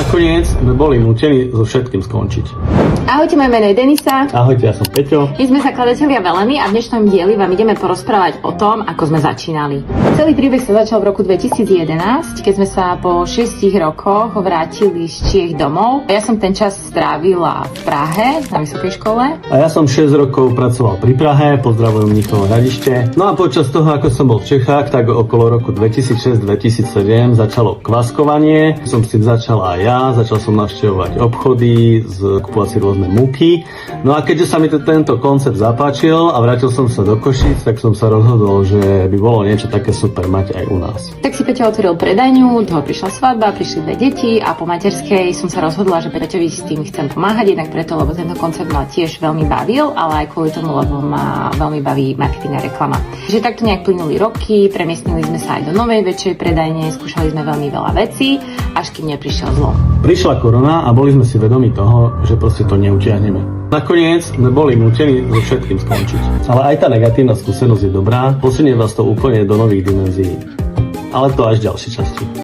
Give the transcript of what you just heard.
Nakoniec sme boli nútení so všetkým skončiť. Ahojte, moje meno je Denisa. Ahojte, ja som Peťo. My sme zakladatelia Veleny a v dnešnom dieli vám ideme porozprávať o tom, ako sme začínali. Celý príbeh sa začal v roku 2011, keď sme sa po 6 rokoch vrátili z Čiech domov. Ja som ten čas strávila v Prahe na vysokej škole. A ja som 6 rokov pracoval pri Prahe, pozdravujem Mnichovo Hradište. No a počas toho, ako som bol v Čechách, tak okolo roku 2006-2007 začalo kvaskovanie. Som s tým začal aj ja, začal som navštevovať obchody, kupovať si rôzne múky. No a keďže sa mi tento koncept zapáčil a vrátil som sa do Košíc, tak som sa rozhodol, že by bolo niečo také super mať aj u nás. Tak si Peťo otvoril predajňu, toho prišla svadba, prišli 2 deti a po materskej som sa rozhodla, že Peťovi s tým chcem pomáhať, jednak preto, lebo tento koncept ma tiež veľmi bavil, ale aj kvôli tomu, lebo ma veľmi baví marketing a reklama. Že takto nejak plynuli roky, premiestnili sme sa aj do novej väčšej predajne, skúšali sme veľmi veľa vecí, až kým neprišiel zlom. Prišla korona a boli sme si vedomi toho, že proste to neutiahneme. Nakoniec sme boli nútení so všetkým skončiť. Ale aj tá negatívna skúsenosť je dobrá, posunie vás to úplne do nových dimenzií. Ale to až v ďalšej časti.